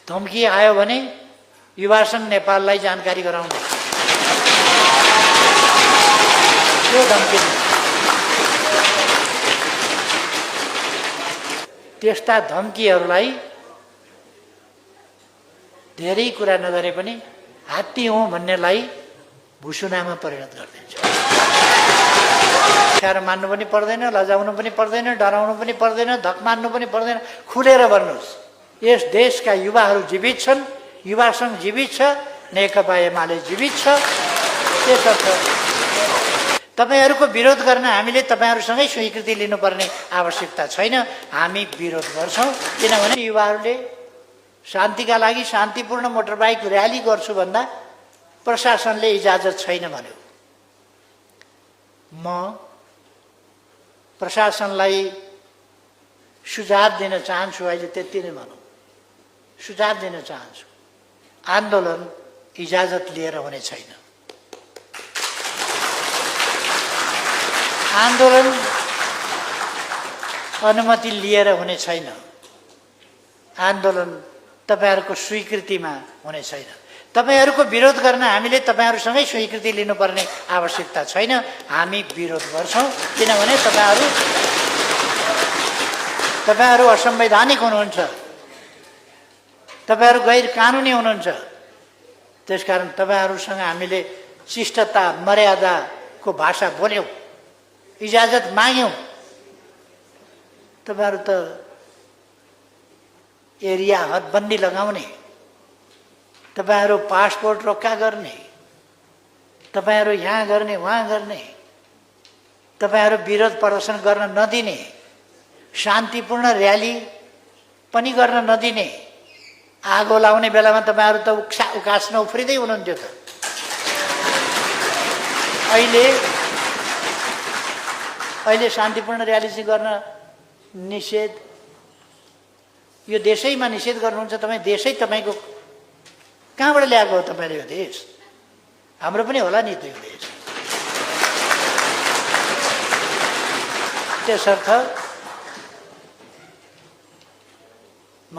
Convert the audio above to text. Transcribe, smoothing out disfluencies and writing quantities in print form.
धम्की आयो भने युवा सङ्घ नेपाललाई जानकारी गराउने त्यो धम्की त्यस्ता धम्कीहरूलाई धेरै कुरा नगरे पनि हात्ती हुँ भन्नेलाई भुसुनामा परिणत गरिदिन्छ। अप्ठ्यारो मान्नु पनि पर्दैन, लजाउनु पनि पर्दैन, डराउनु पनि पर्दैन, धक मान्नु पनि पर्दैन। खुलेर भन्नुहोस्, यस देशका युवाहरू जीवित छन्, युवा सङ्घ जीवित छ, नेकपा एमाले जीवित छ। त्यसर्थ तपाईँहरूको विरोध गर्न हामीले तपाईँहरूसँगै स्वीकृति लिनुपर्ने आवश्यकता छैन। हामी विरोध गर्छौँ किनभने युवाहरूले शान्तिका लागि शान्तिपूर्ण मोटरबाइक र्याली गर्छु भन्दा प्रशासनले इजाजत छैन भन्यो। म प्रशासनलाई सुझाव दिन चाहन्छु, अहिले त्यति नै भनौँ, सुझाव दिन चाहन्छु, आन्दोलन इजाजत लिएर हुने छैन। आन्दोलन अनुमति लिएर हुने छैन। आन्दोलन तपाईँहरूको स्वीकृतिमा हुने छैन। तपाईँहरूको विरोध गर्न हामीले तपाईँहरूसँगै स्वीकृति लिनुपर्ने आवश्यकता छैन। हामी विरोध गर्छौँ किनभने तपाईँहरू असंवैधानिक हुनुहुन्छ, तपाईँहरू गैर कानुनी हुनुहुन्छ। त्यसकारण तपाईँहरूसँग हामीले शिष्टता मर्यादाको भाषा बोल्यौँ, इजाजत माग्यौँ। तपाईँहरू त एरिया हदबन्दी लगाउने, तपाईँहरू पासपोर्ट रोक्का गर्ने, तपाईँहरू यहाँ गर्ने वहाँ गर्ने, तपाईँहरू विरोध प्रदर्शन गर्न नदिने, शान्तिपूर्ण र्याली पनि गर्न नदिने, आगो लाउने बेलामा तपाईँहरू त उकास्न उफ्रिँदै हुनुहुन्थ्यो त। अहिले शान्तिपूर्ण र्याली चाहिँ गर्न निषेध, यो देशैमा निषेध गर्नुहुन्छ तपाईँ। देशै तपाईँको कहाँबाट ल्याएको हो तपाईँले? यो देश हाम्रो पनि होला नि त यो देश। त्यसर्थ म